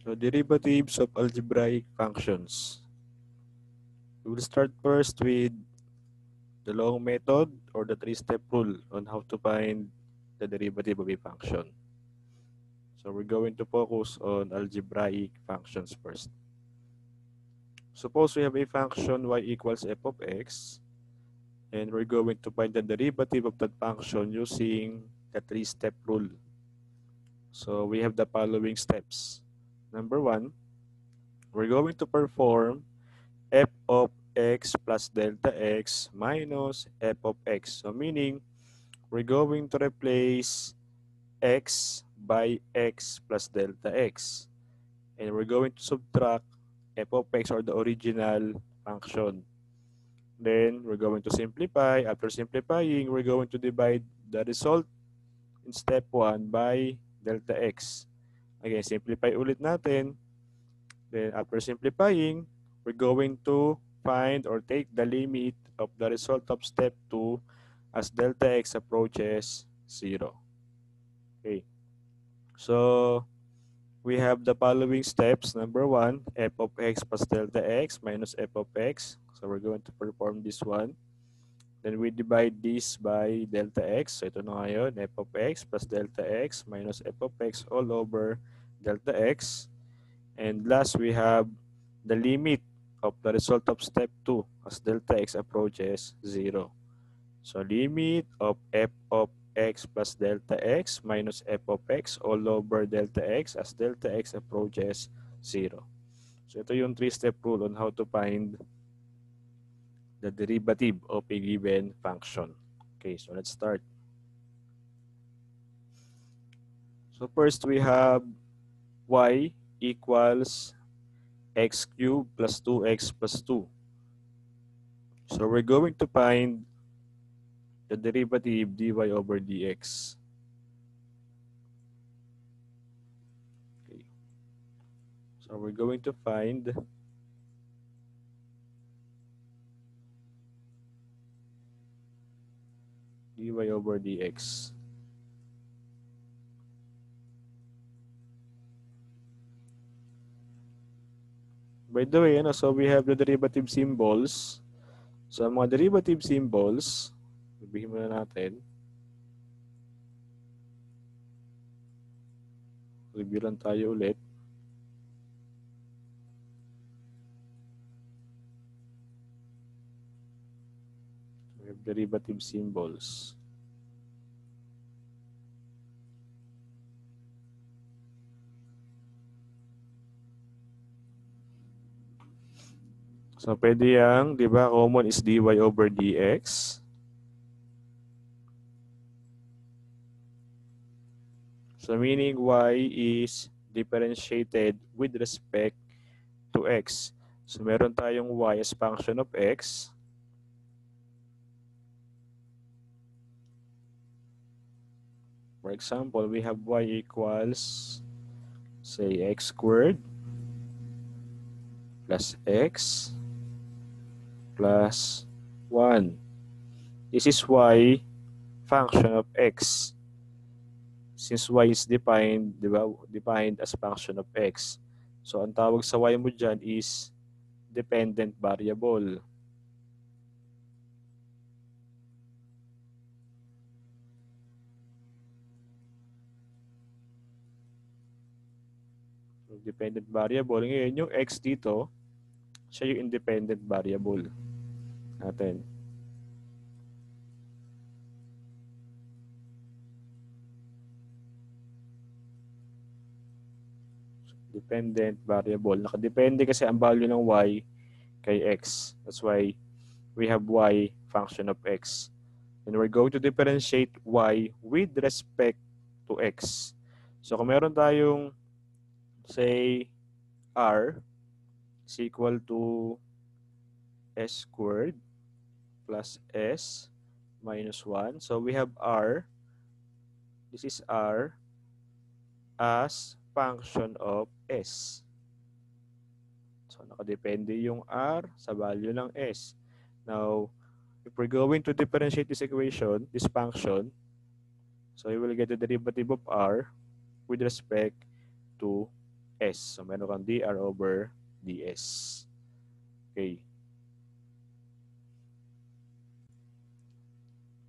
So derivatives of algebraic functions. We will start first with the long method or the three-step rule on how to find the derivative of a function. So we're going to focus on algebraic functions first. Suppose we have a function y equals f of x, and we're going to find the derivative of that function using the three-step rule. So we have the following steps. Number one, we're going to perform f of x plus delta x minus f of x. So meaning, we're going to replace x by x plus delta x. And we're going to subtract f of x or the original function. Then we're going to simplify. After simplifying, we're going to divide the result in step 1 by delta x. Again, simplify ulit natin. Then after simplifying, we're going to find or take the limit of the result of step 2 as delta x approaches 0. Okay. So we have the following steps. Number 1, f of x plus delta x minus f of x. So we're going to perform this one. Then we divide this by delta x. So ito na ngayon, f of x plus delta x minus f of x all over delta x. And last, we have the limit of the result of step 2 as delta x approaches 0. So limit of f of x plus delta x minus f of x all over delta x as delta x approaches 0. So ito yung three-step rule on how to find the derivative of a given function. Okay, so let's start. So first we have y equals x cubed plus 2x plus 2. So we're going to find the derivative dy over dx. Okay. So we're going to find dy over dx. By the way, so we have the derivative symbols. So ang mga derivative symbols, sabihin muna natin. Review lang tayo ulit. We have derivative symbols. So pwede yang, di ba, common is dy over dx. So meaning y is differentiated with respect to x. So meron tayong y as function of x. For example, we have y equals, say, x squared plus x plus 1. This is y function of x. Since y is defined, di ba, defined as function of x. So ang tawag sa y mo dyan is dependent variable. So, dependent variable. Ngayon, yung x dito, siya yung independent variable natin. Dependent variable. Nakadepende kasi ang value ng y kay x. That's why we have y function of x. And we're going to differentiate y with respect to x. So kung meron tayong, say, r is equal to s squared plus s minus 1. So we have r, this is r, as function of s. So nakadepende yung r sa value ng s. Now, if we're going to differentiate this equation, this function, so we will get the derivative of r with respect to S. So meron kang dr over ds. Okay.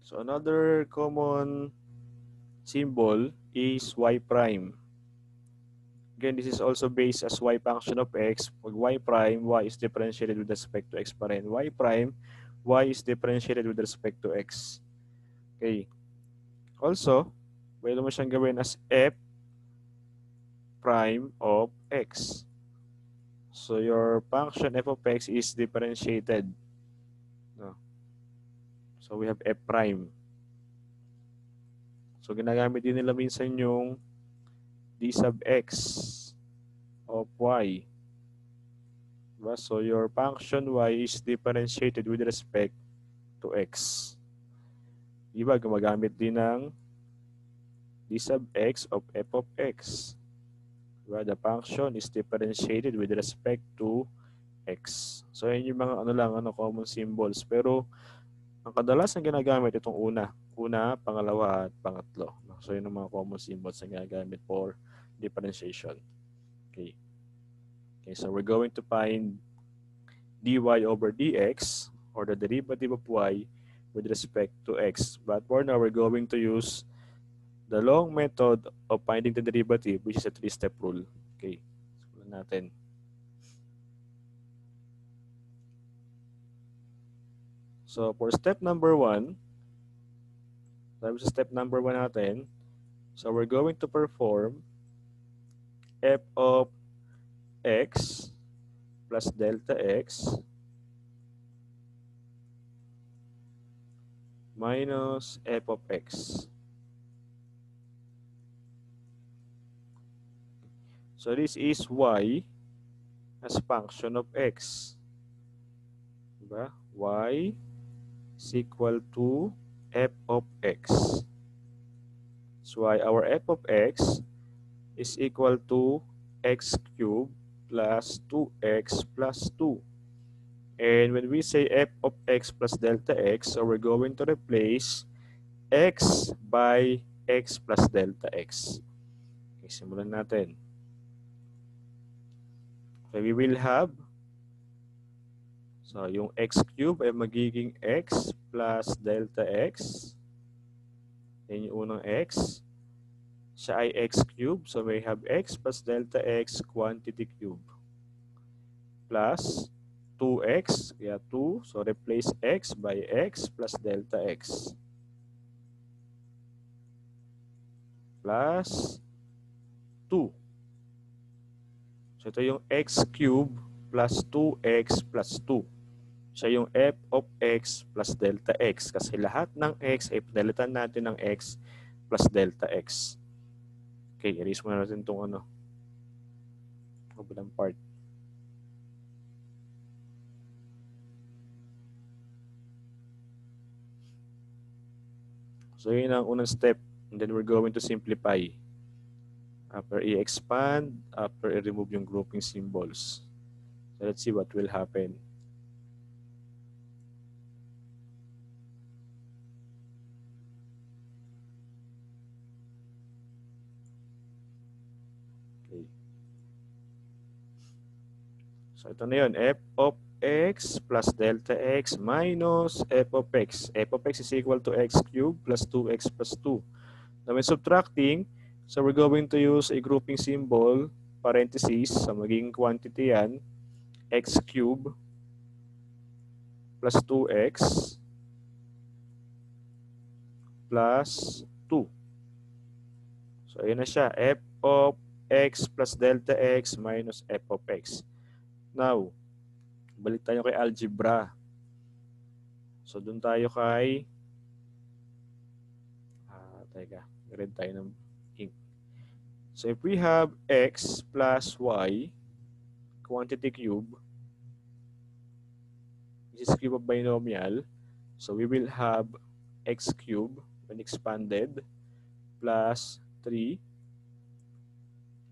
So another common symbol is y prime. Again, this is also based as y function of x. Pag y prime, y is differentiated with respect to x pa rin. Y prime, y is differentiated with respect to x. Okay. Also, pwede mo siyang gawin as f prime of x. So your function f of x is differentiated. No? So we have f prime. So ginagamit din nila minsan yung d sub x of y. Diba? So your function y is differentiated with respect to x. Diba? Gumagamit din ng d sub x of f of x. Diba? The function is differentiated with respect to x. So yun yung mga common symbols. Pero ang kadalasan ginagamit itong una, pangalawa, at pangatlo. So yun ang mga common symbols na ginagamit for differentiation. Okay. Okay, so we're going to find dy over dx, or the derivative of y with respect to x. But for now, we're going to use the long method of finding the derivative, which is a three-step rule. Okay, simulan natin. So for step number 1, natin, so we're going to perform f of x plus delta x minus f of x. So this is y as function of x. Diba? Y is equal to f of x. So why our f of x is equal to x cubed plus 2x plus 2. And when we say f of x plus delta x, so we're going to replace x by x plus delta x. Okay, simulan natin. So we will have, so yung x cubed ay magiging x plus delta x. Yan yung unang x. Siya ay x cubed, so we have x plus delta x quantity cube. Plus 2x, kaya 2, so replace x by x plus delta x. Plus 2. So ito yung x cube plus 2x plus 2. Siya yung f of x plus delta x. Kasi lahat ng x ay pinalitan natin ng x plus delta x. Okay, erase muna natin itong kabilang part. So yun ang unang step. And then we're going to simplify. After i-expand, after i-remove yung grouping symbols. So let's see what will happen. Okay. So ito na yun, f of x plus delta x minus f of x. F of x is equal to x cubed plus 2x plus 2. Now when subtracting, so we're going to use a grouping symbol, parentheses, so magiging quantity yan, x cubed plus 2x plus 2. So ayun na siya, f of x plus delta x minus f of x. Now, balik tayo kay algebra. So doon tayo kay, teka, red tayo ng ink. So if we have x plus y, quantity cube, this is cube of binomial, so we will have x cube when expanded plus 3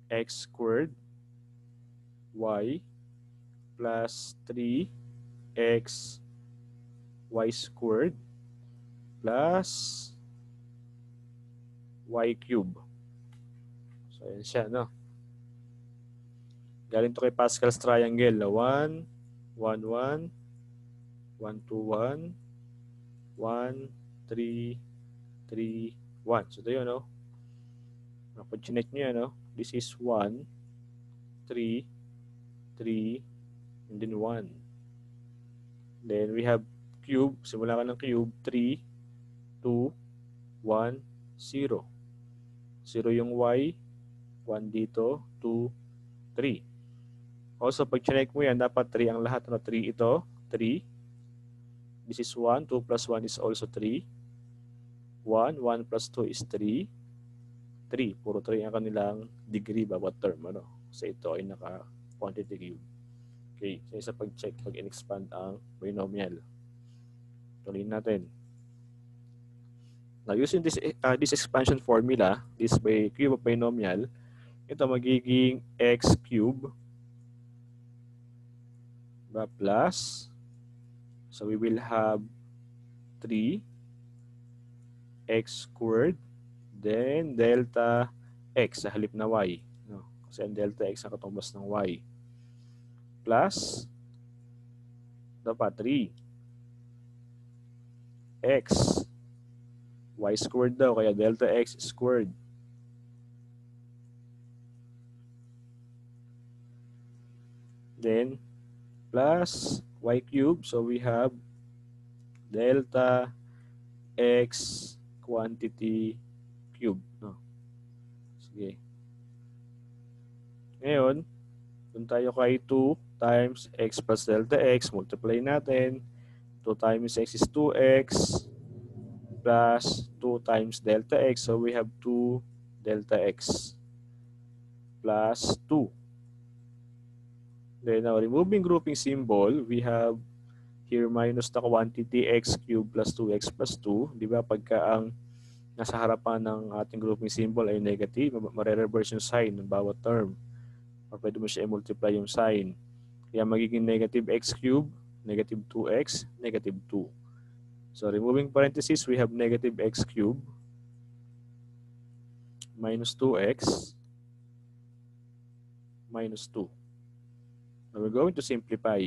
x squared y plus 3 x y squared plus y cube. So, yan siya, no? Galing to kay Pascal's triangle na 1, 1, 1, 1, 2, 1, 1, 3, 3, 1. So ito yun, no? Pag chinek nyo yan, no? This is 1, 3, 3, and then 1. Then we have cube. Simula ka ng cube. 3, 2, 1, 0. 0 yung y. 1 dito. 2, 3. Also, pag chinek mo yan, dapat 3 ang lahat. 3 ito. 3. This is 1. 2 plus 1 is also 3. 1. 1 plus 2 is 3. 3. Puro 3 ang kanilang degree bawat term. Kasi ito ay naka-quantity cube. Okay. So, isa pag-check pag in-expand ang binomial. Tuloy natin. Now, using this expansion formula, this by cube of binomial, ito magiging x cube plus, so we will have 3x squared, then delta x sa halip na y. Kasi ang delta x ang katumbas ng y. Plus, dapat 3x y squared daw, kaya delta x squared. Then, plus y cubed, so we have delta x quantity cube. Sige. Ngayon, dun tayo kay 2 times x plus delta x, multiply natin. 2 times x is 2x plus 2 times delta x, so we have 2 delta x plus 2. Then now, removing grouping symbol, we have here minus the quantity x cubed plus 2x plus 2. Di ba? Pagka ang nasa harapan ng ating grouping symbol ay negative, mare-reverse yung sign ng bawat term. Or pwede mo siya i-multiply yung sign. Kaya magiging negative x cubed, negative 2x, negative 2. So, removing parentheses, we have negative x cubed minus 2x minus 2. Now, we're going to simplify.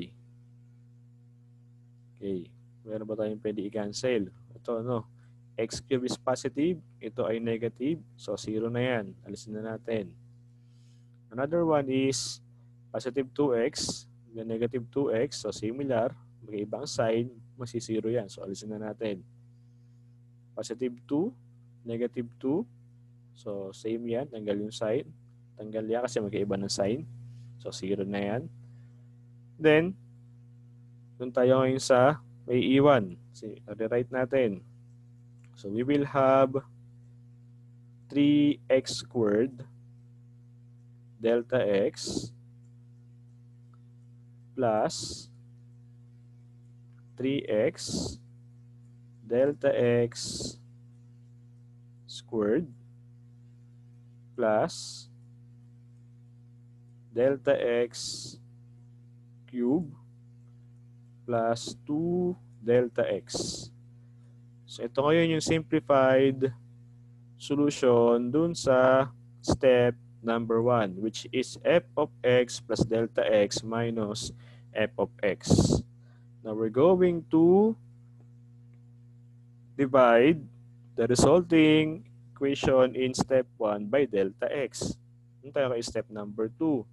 Okay. Meron ba tayong pwede i-cancel? Ito, x cubed is positive. Ito ay negative. So, 0 na yan. Alisin na natin. Another one is positive 2x, then negative 2x. So, similar. Magkaibang sign. Masi-0 yan. So, alisin na natin. Positive 2, negative 2. So, same yan. Tanggal yung sign. Tanggal yan kasi magkaiba ng sign. So, 0 na yan. Then, doon tayo ngayon sa may iwan. Rewrite natin. So, we will have 3x squared delta x plus 3x delta x squared plus delta x cube plus 2 delta x. So, ito ngayon yung simplified solution dun sa step number 1, which is f of x plus delta x minus f of x. Now, we're going to divide the resulting equation in step 1 by delta x. Dun tayo kay step number 2.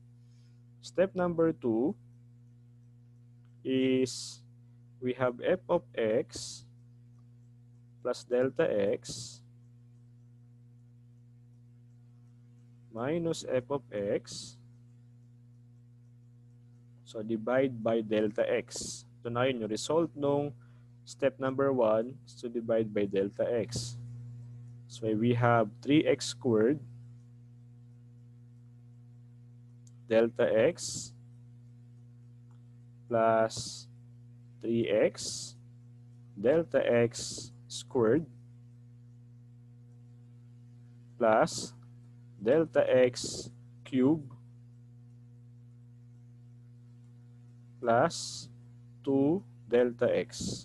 Step number 2 is we have f of x plus delta x minus f of x. So, divide by delta x. Ito na yun yung result nung step number 1 is to divide by delta x. So, we have 3x squared delta x plus 3x delta x squared plus delta x cube plus 2 delta x.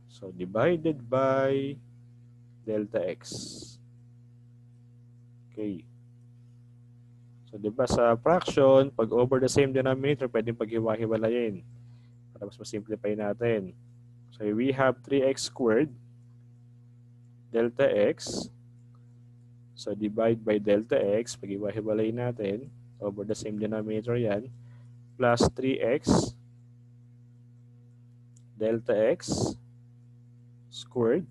So, divided by delta x. Okay. So, di ba sa fraction, pag over the same denominator, pwedeng paghiwa-hiwalayin para mas masimplify natin. So, we have 3x squared delta x. So, divide by delta x, paghiwa-hiwalayin natin, over the same denominator yan, plus 3x delta x squared.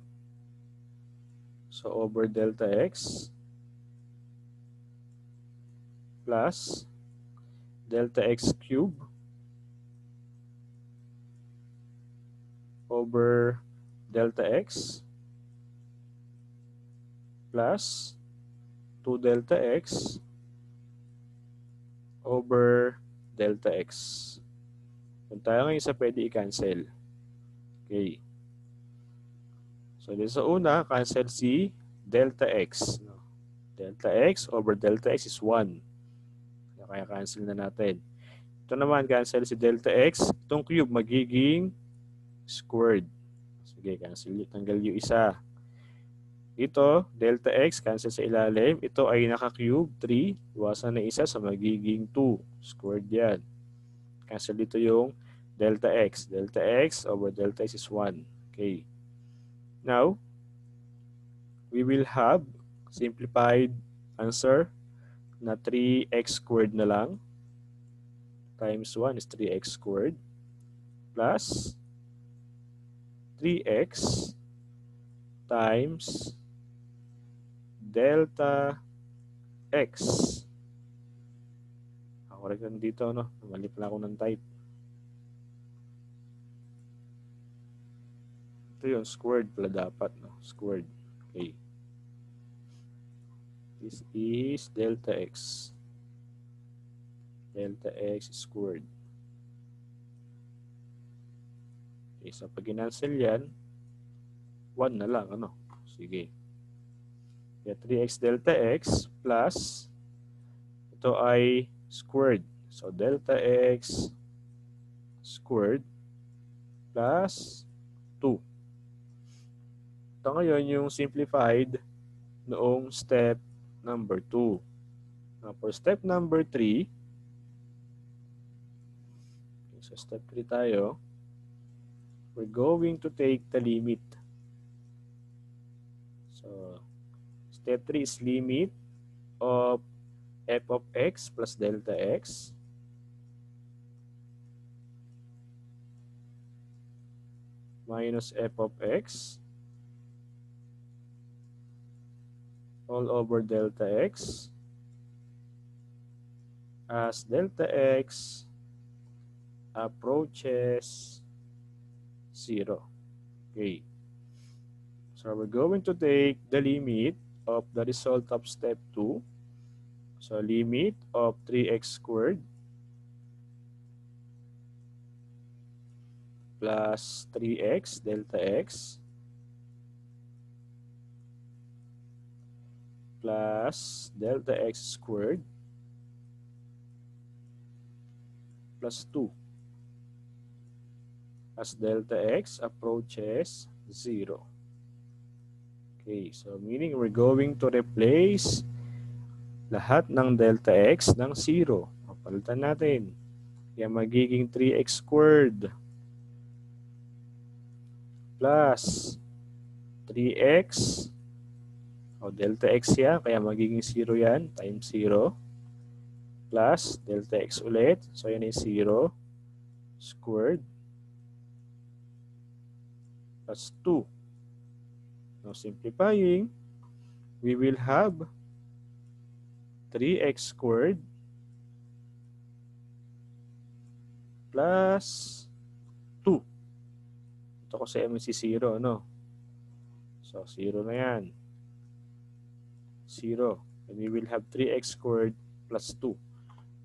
So, over delta x plus delta x cube over delta x plus 2 delta x over delta x. Kung tayo ngayon sa pwede i-cancel. Okay. So, dito sa una, cancel si delta x. Delta x over delta x is 1. Kaya cancel na natin. Ito naman, cancel si delta x. Itong cube magiging squared. Sige, cancel. Tanggal yung isa. Dito, delta x, cancel sa ilalim. Ito ay naka-cube, 3. Iwasan na isa sa magiging 2. Squared yan. Cancel dito yung delta x. Delta x over delta x is 1. Okay. Now, we will have simplified answer na 3x squared na lang. Times 1 is 3x squared. Plus 3x times delta x. Ako rin dito, no? Mali pala ako ng type. Ito yung squared pala dapat, no? Squared. Okay. This is delta x. Delta x squared. Okay, so pag ginansel yan, 1 na lang, ano? Sige. Kaya 3x delta x plus, ito ay squared. So, delta x squared plus 2. Ito ngayon yung simplified noong step number 2. Now, for step number 3, okay, so step 3 tayo, we're going to take the limit. So, step 3 is limit of f of x plus delta x minus f of x all over delta x as delta x approaches 0. Okay. So we're going to take the limit of the result of step 2. So limit of 3x squared plus 3x delta x plus delta x squared plus 2 as delta x approaches 0. Okay, so meaning we're going to replace lahat ng delta x ng 0. Papalitan natin. Kaya magiging 3x squared plus 3x o delta x yan, kaya magiging 0 yan, times 0 plus delta x ulit. So yan is 0 squared plus 2. Now simplifying, we will have 3x squared plus 2. Ito ko sa MC 0, no? So 0 na yan. 0. And we will have 3x squared plus 2.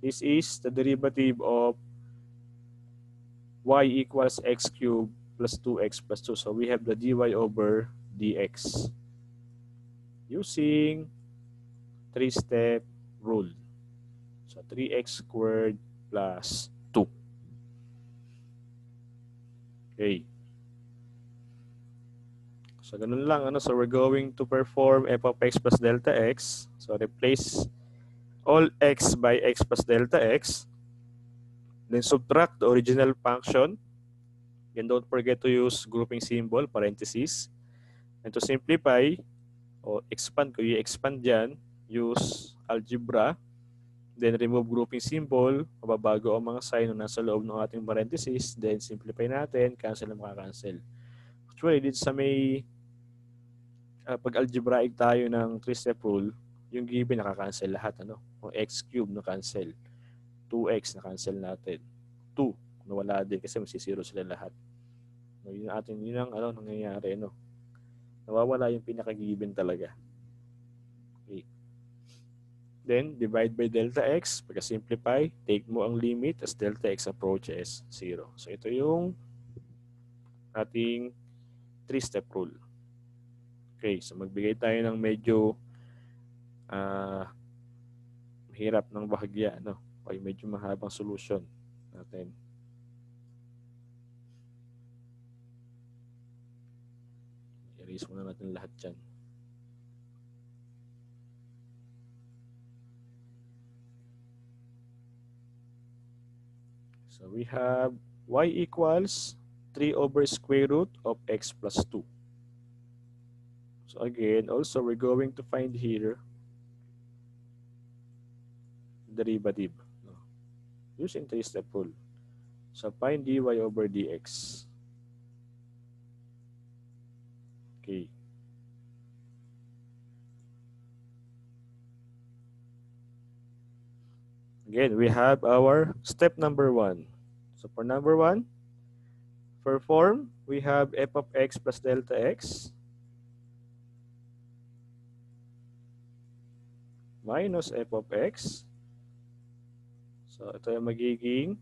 This is the derivative of y equals x cubed plus 2x plus 2. So we have the dy over dx using 3-step rule. So 3x squared plus 2. Okay. So ganun lang, ano? So we're going to perform f of x plus delta x. So replace all x by x plus delta x. Then subtract the original function. And don't forget to use grouping symbol, parentheses. And to simplify, o expand, kung i-expand dyan, use algebra. Then remove grouping symbol, mababago ang mga sign na nasa loob ng ating parentheses. Then simplify natin, cancel na makakancel. Actually, dito sa may pag algebraic tayo ng 3-step rule, yung given nakakancel lahat. Kung x cube na-cancel, 2x na-cancel natin, 2 nawala din kasi masisiro sila lahat. Yun ang nangyayari. Nawawala yung pinaka-given talaga. Okay. Then, divide by delta x. Pagka-simplify, take mo ang limit as delta x approaches 0. So, ito yung ating 3-step rule. Okay, so magbigay tayo ng medyo mahirap ng bahagya. O medyo mahabang solution natin. I-erase muna natin lahat dyan. So we have y equals 3 over square root of x plus 2. So again, also we're going to find here derivative using 3-step rule. So find dy over dx. Okay. Again, we have our step number 1. So for number 1, perform, we have f of x plus delta x minus f of x. So ito yung magiging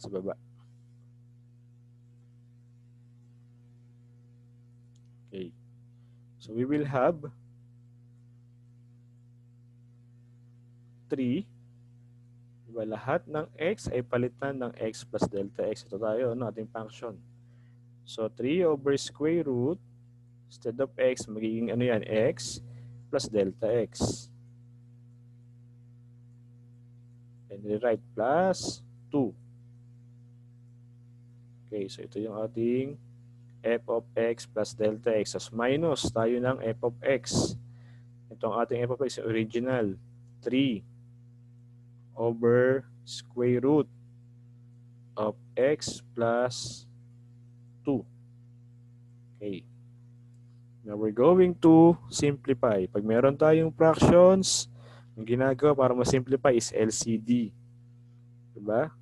sa baba. Okay. So we will have 3. Diba, lahat ng x ay palitan ng x plus delta x. Ito tayo, ating function. So 3 over square root, instead of x, magiging x plus delta x. And rewrite plus 2. Okay, so ito yung ating f of x plus delta x. As minus tayo ng f of x. Itong ating f of x, original, 3 over square root of x plus 2. Okay. Now we're going to simplify. Pag meron tayong fractions, ang ginagawa para ma-simplify is LCD. Diba?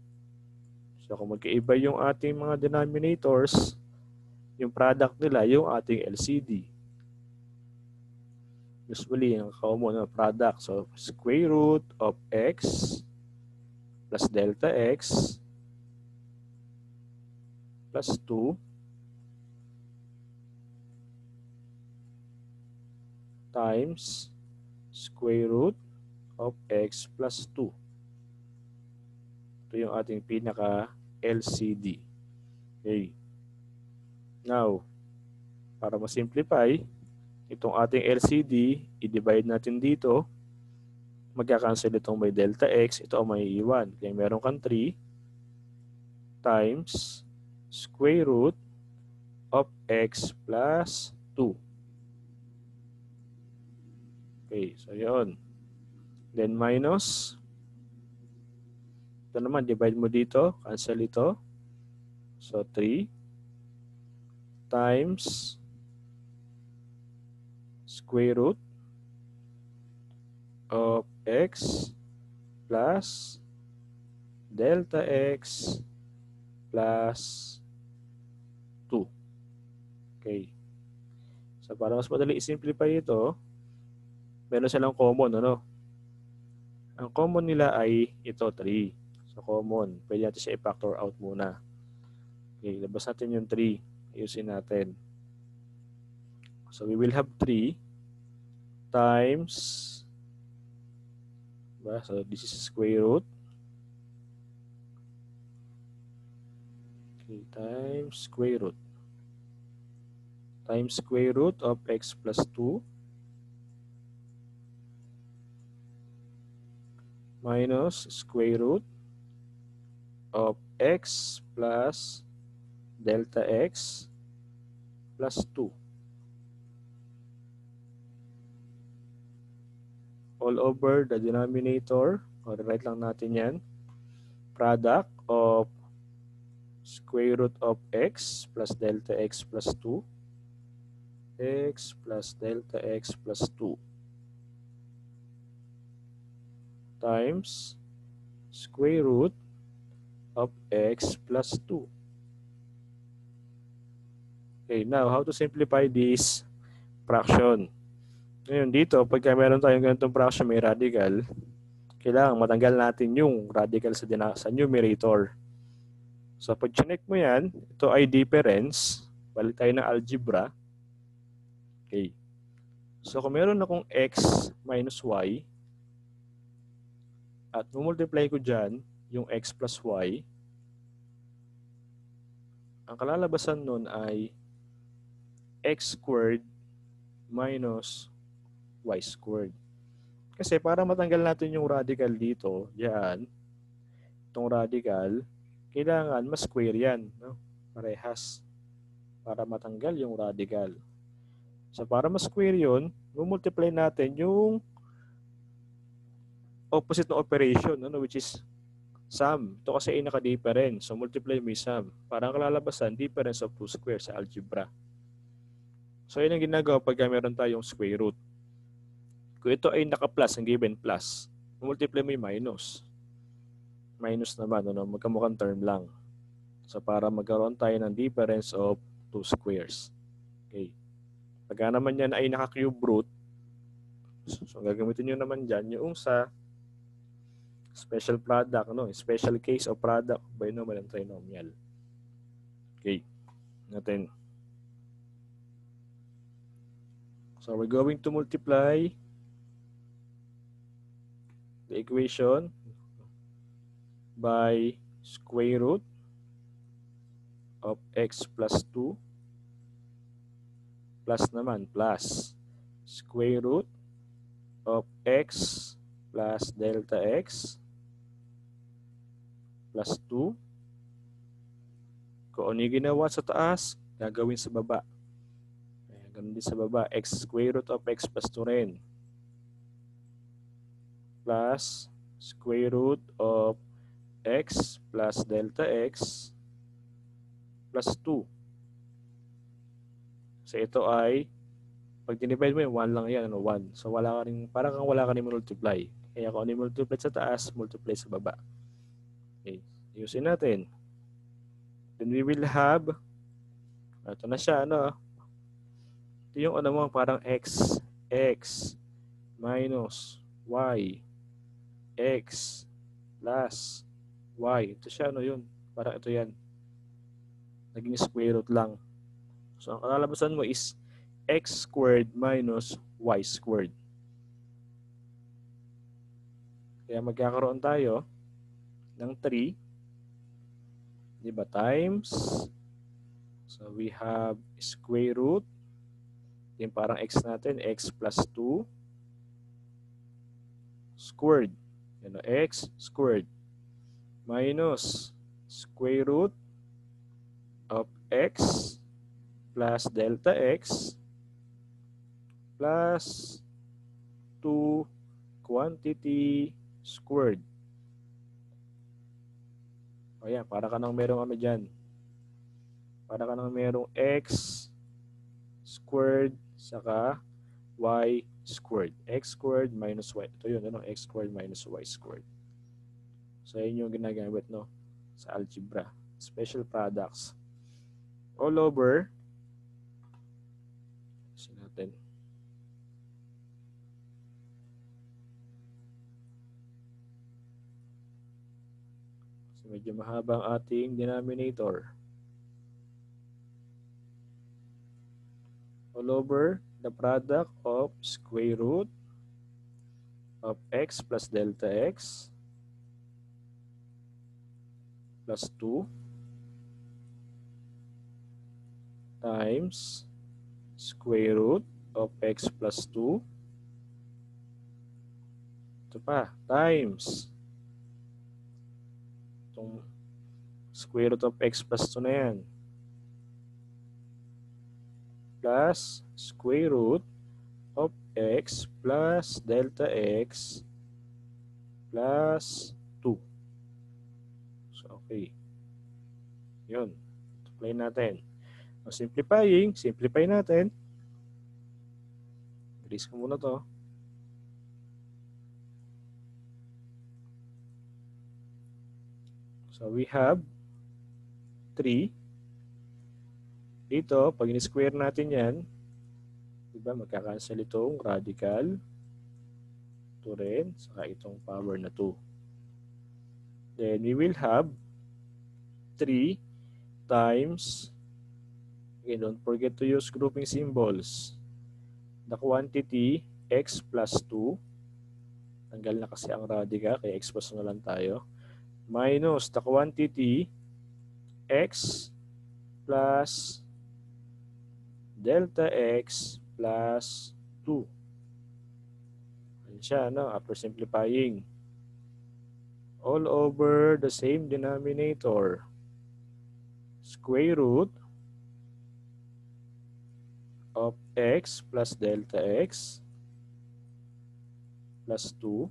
So kung magkaiba yung ating mga denominators, yung product nila, yung ating LCD. Usually, ang common na product. So square root of x plus delta x plus 2 times square root of x plus 2. Ito yung ating pinaka-LCD. Okay. Now, para ma-simplify, itong ating LCD, i-divide natin dito. Magka-cancel itong may delta x. Ito ang may iwan. Kaya meron kang 3 times square root of x plus 2. Okay, so yun. Then minus. Ito naman, divide mo dito. Cancel ito. So 3 times square root of x plus delta x plus 2. Okay. So para mas madali i-simplify ito, meron silang common, Ang common nila ay ito, 3. So common. Pwede natin siya i-factor out muna. Okay, labas natin yung 3. Ayusin natin. So we will have 3 times, so this is square root. Okay, times square root. Times square root of x plus 2 minus square root of x plus delta x plus 2. All over the denominator, o write lang natin yan, product of square root of x plus delta x plus 2, x plus delta x plus 2 times square root of x plus 2. Okay, now how to simplify this fraction? Ngayon dito, pagka meron tayong ganitong fraction may radical, kailangan matanggal natin yung radical sa numerator. So pag chinek mo yan, ito ay difference. Balik tayo ng algebra. Okay. So kung meron akong x minus y, at multiply ko dyan yung x plus y, ang kalalabasan nun ay x squared minus y squared. Kasi para matanggal natin yung radical dito, yan, itong radical, kailangan ma-square yan, no? Parehas, para matanggal yung radical. So para ma-square yun, multiply natin yung opposite ng operation, no? Which is sum. Ito kasi ay naka-difference. So multiply mo yung sum. Para ang kalalabasan, difference of two squares sa algebra. So yun ang ginagawa pag meron tayong square root. Kung ito ay naka-plus, ang given plus, multiply mo yung minus. Minus naman, ano, magkamukhang term lang. So para magkaroon tayo ng difference of two squares. Okay. Pagka naman yan ay naka-cube root, so gagamitin nyo naman dyan yung sa special product, no? Special case of product, binomial and trinomial. Okay. Natin. So we're going to multiply the equation by square root of x plus 2 plus naman plus square root of x plus delta x plus 2. Kung ano yung ginawa sa taas, gagawin sa baba. Ganun din sa baba, x square root of x plus 2 rin. Plus square root of x plus delta x plus 2. So ito ay, pag dinivide mo yung 1 lang yan, 1. So wala ka rin, parang kang wala ka rin multiply. Kaya kung ano yung multiply sa taas, multiply sa baba. Okay, usin natin. Then we will have, ito na siya, ano, ito yung ano mo, parang x minus y, x plus y. Ito siya, ano yun, parang ito yan. Naging square root lang. So ang kalalabasan mo is x squared minus y squared. Kaya magkakaroon tayo ng 3, di ba, times, so we have square root, yung parang x natin, x plus 2 squared, you know, x squared minus square root of x plus delta x plus 2 quantity squared. O yan, para ka nang merong ano dyan. Para ka nang merong x squared saka y squared. X squared minus y. Ito yun, ano? X squared minus y squared. So yun yung ginagamit, no, sa algebra. Special products. All over. Kasi natin. So medyo mahaba ang ating denominator. All over the product of square root of x plus delta x plus 2 times square root of x plus 2. Ito pa, times Square root of x plus 2 na yan. Plus square root of x plus delta x plus 2. So, okay. Yun. Apply natin. So, simplify natin. Release ko muna to. So, we have 3. Dito, pag in-square natin yan, diba, magkakancel itong radical 2 rin, saka itong power na 2. Then, we will have 3 times, again, don't forget to use grouping symbols. The quantity x plus 2, tanggal na kasi ang radical, kaya x plus na lang tayo, minus the quantity x plus delta x plus 2. Ayan siya, no? After simplifying. All over the same denominator. Square root of x plus delta x plus 2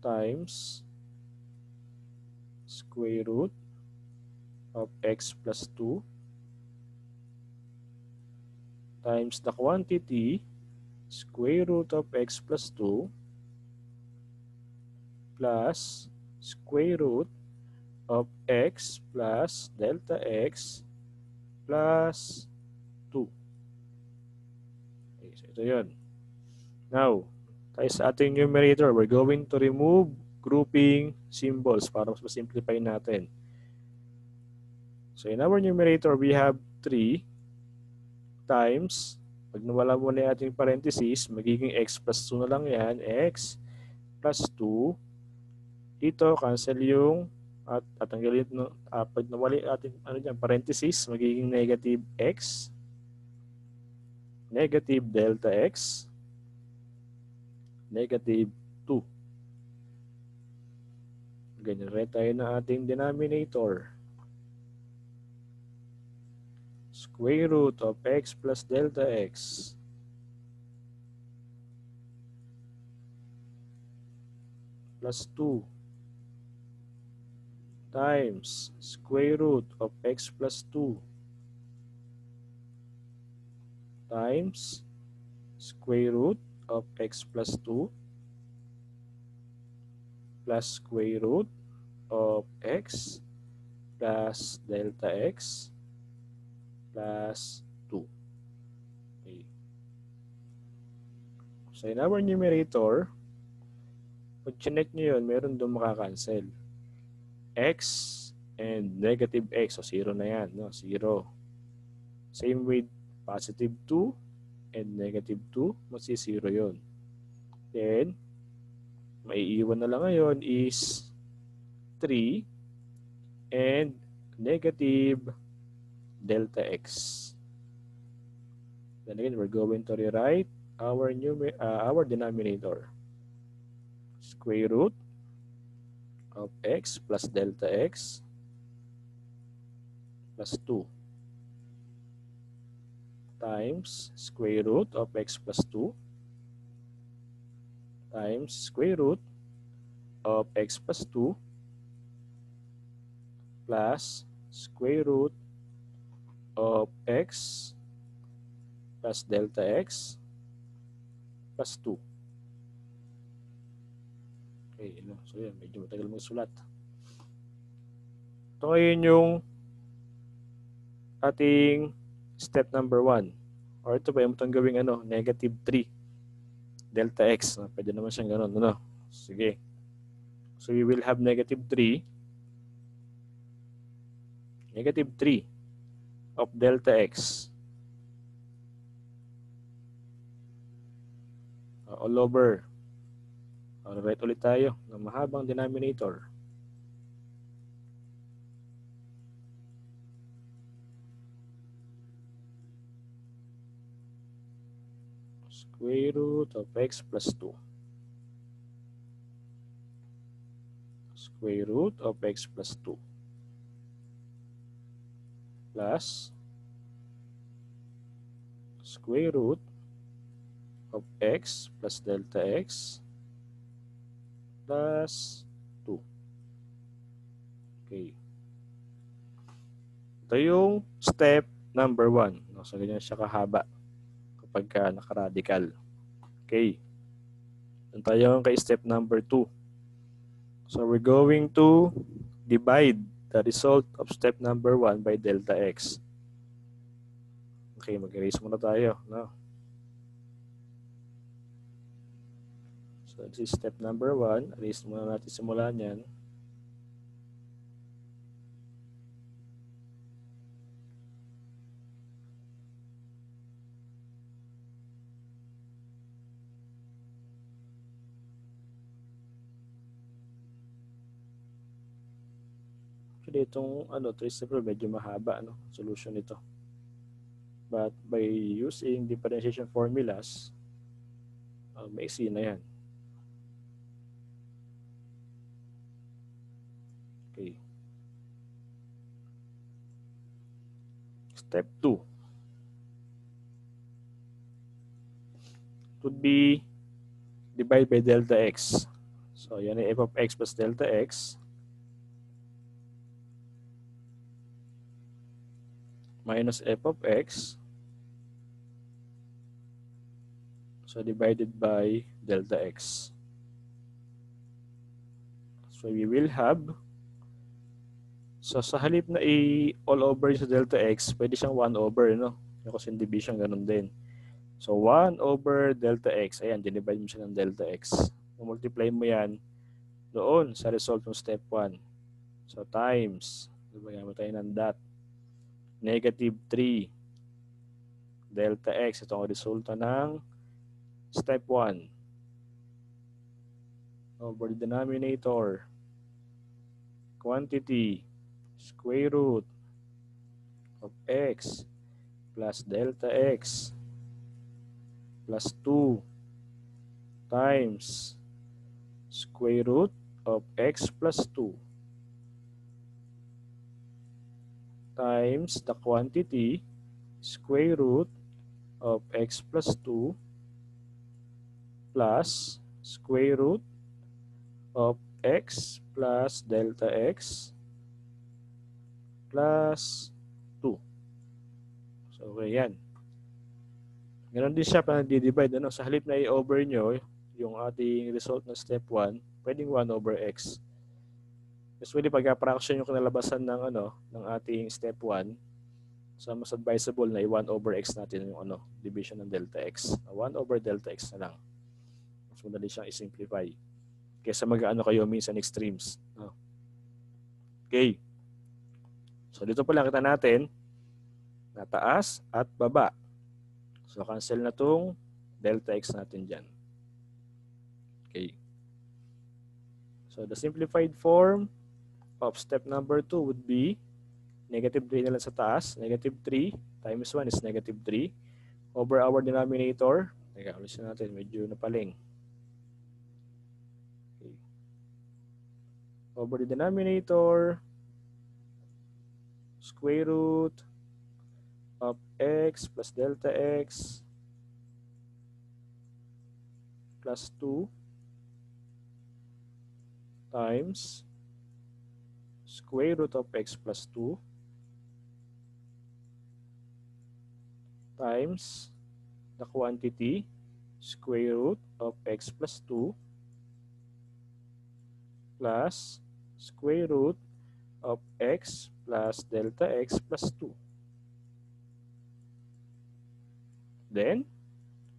times square root of x plus 2 times the quantity square root of x plus 2 plus square root of x plus delta x plus 2. Okay, so ito yun. Now, tayo sa ating numerator, we're going to remove grouping symbols para mas simplify natin. So in our numerator, we have 3 times, pag nawala mo na yung ating parenthesis, magiging x plus 2 na lang yan, x plus 2. Dito, cancel yung, at tatanggalin, pag nawala yung ating parenthesis, magiging negative x, negative delta x, negative 2. Ganyan rin tayo na ating denominator. Square root of x plus delta x plus 2 times square root of x plus 2 times square root of x plus 2 plus square root of x plus delta x plus 2. Okay. So in our numerator, pag chinek nyo yun, meron doon makakancel. X and negative x. So 0 na yan. No? 0. Same with positive 2 and negative 2. Masi-0 yun. Then, maiiwan na lang ngayon is 3 and negative delta x. Then again, we're going to rewrite our denominator. Square root of x plus delta x plus 2 times square root of x plus 2 times square root of x plus 2 plus square root of x plus delta x plus 2. Okay, so yan, medyo matagal magsulat. Ito ngayon yung ating step number 1. Or ito ba yung itong gawing negative 3 delta x. Pwede naman siyang ganun. Sige. So we will have negative 3 of delta x all over. Write ulit tayo ng mahabang denominator. Square root of x plus 2. square root of x plus 2 plus square root of x plus delta x plus 2. Okay. Ito yung step number 1. So, ganyan siya kahaba kapag naka-radical. Okay. Doon tayo kay step number 2. So, we're going to divide the result of step number 1 by delta x. Okay, mag-erase muna tayo. No? So, this is step number 1. Erase muna natin simulan yan. Actually, itong trace medyo mahaba, no? Solution nito. But by using differentiation formulas, maiksi na yan. Okay. Step 2 would be divide by delta x. So, yan ay f of x plus delta x minus f of x. So, divided by delta x. So, we will have, so sa halip na all over sa delta x, pwede siyang 1 over, no? Yung cosine division, ganun din. So, 1 over delta x. Ayan, dinivide mo siya ng delta x. Multiply mo yan doon sa result ng step 1. So, times, diba, mo tayo ng dot, negative 3 delta x. Ito ang resulta ng step 1 over the denominator, quantity, square root of x plus delta x plus 2 times square root of x plus 2 times the quantity square root of x plus 2 plus square root of x plus delta x plus 2. So, okay yan. Ganon din siya pa nag-divide. Sa halip na i-over nyo yung ating result ng step 1, pwedeng 1 over x. Usually, pagka-fraction yung kinalabasan ng ating step 1, so mas advisable na i-1 over x natin yung division ng delta x. 1 over delta x na lang. Mas madali siyang i-simplify. Kaysa kayo minsan extremes. Okay. So, dito pala kita natin na taas at baba. So, cancel na itong delta x natin dyan. Okay. So, the simplified form of step number 2 would be negative 3 na lang sa taas. Negative 3 times 1 is negative 3 over our denominator. Teka, ulisin natin. Medyo napaling. Okay. Over the denominator, square root of x plus delta x plus 2 times square root of x plus 2 times the quantity square root of x plus 2 plus square root of x plus delta x plus 2. Then,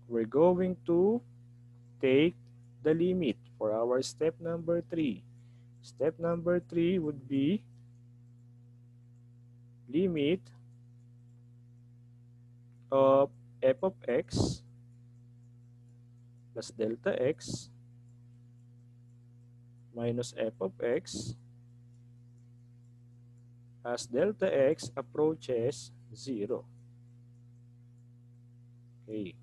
we're going to take the limit for our step number 3. Step number 3 would be limit of f of x plus delta x minus f of x as delta x approaches 0. Okay.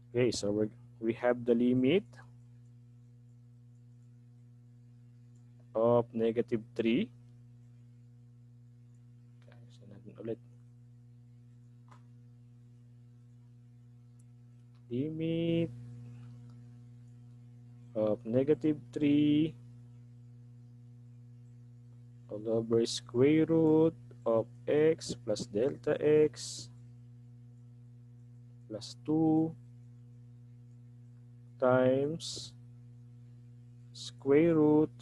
Okay, so we have the limit of negative 3. So natin ulit. Limit of negative 3 all over square root of x plus delta x plus 2 times square root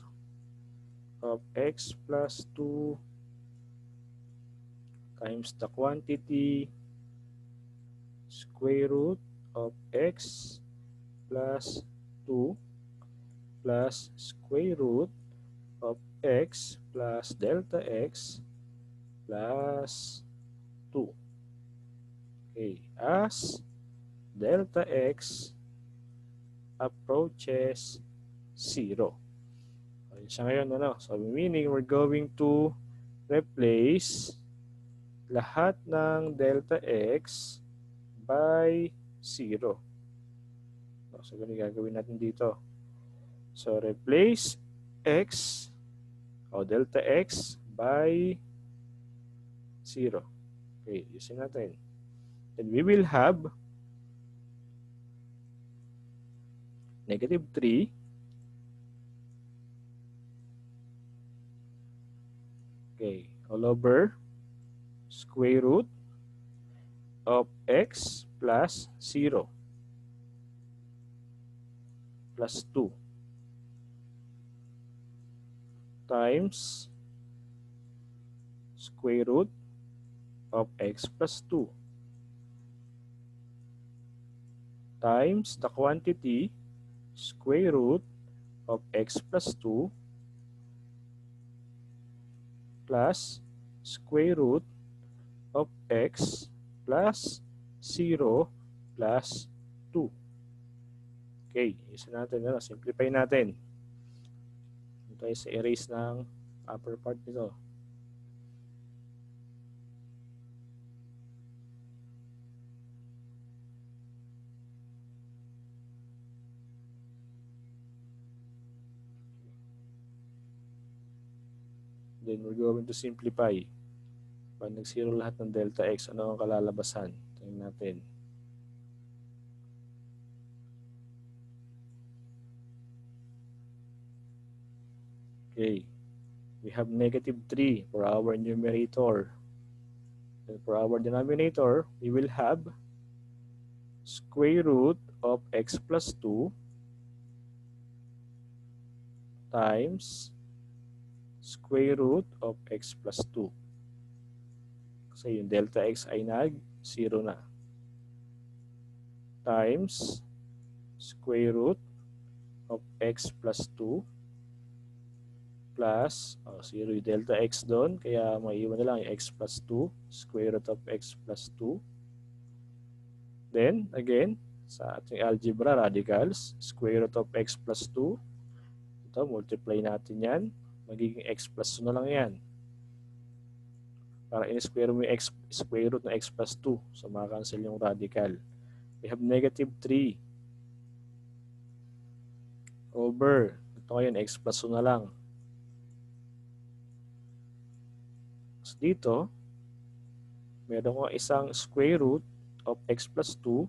of x plus 2 times the quantity square root of x plus 2 plus square root of x plus delta x plus 2. Okay, as delta x approaches 0. Ayun siya ngayon, ano? So, meaning we're going to replace lahat ng delta x by 0. So, ganun gagawin natin dito. So, replace x o delta x by 0. Okay, using natin. Then we will have negative 3 all over square root of x plus 0 plus 2 times square root of x plus 2 times the quantity square root of x plus 2 plus square root of x plus 0 plus 2. Okay, isa natin, simplify natin. Ito ay sa erase ng upper part nito. Then we're going to simplify. Pag nag-zero lahat ng delta x, ano ang kalalabasan? Tingnan natin. Okay. We have negative 3 for our numerator. Then for our denominator, we will have square root of x plus 2 times square root of x plus 2. Kasi yung delta x ay nag-0 na. Times square root of x plus 2 plus, 0 yung delta x doon, kaya maiiwan na lang yung x plus 2, square root of x plus 2. Then, again, sa ating algebra, radicals, square root of x plus 2. Ito, multiply natin yan. Magiging x plus 2 na lang yan. Para in-square mo yung x, square root ng x plus 2. So, makakancel yung radical. We have negative 3 over, ito ngayon, x plus 2 na lang. So, dito, meron ko isang square root of x plus 2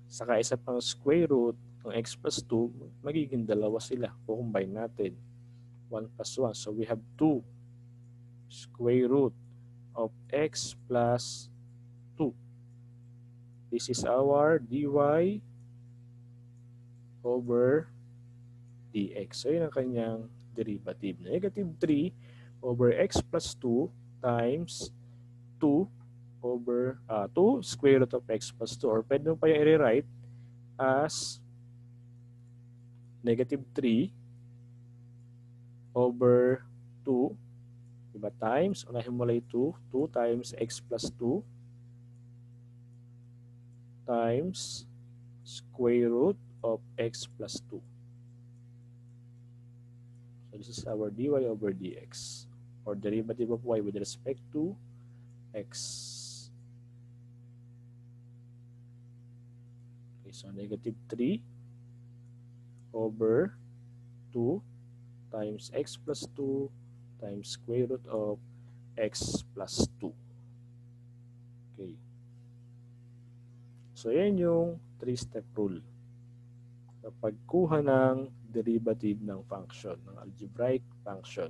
saka isa pang square root ng x plus 2, magiging dalawa sila. Kukombine natin. 1 plus 1. So, we have 2 square root of x plus 2. This is our dy over dx. So, yun ang kanyang derivative. Negative 3 over x plus 2 times 2 over 2 square root of x plus 2. Or pwede mo pa yung i-rewrite as negative 3 over 2. Diba? Times, unahin mo lang 2. 2 times x plus 2 times square root of x plus 2. So this is our dy over dx, or derivative of y with respect to x. Okay, so negative 3 over 2 times x plus 2 times square root of x plus 2. Okay. So, yan yung 3-step rule. Sa pagkuha ng derivative ng function, ng algebraic function.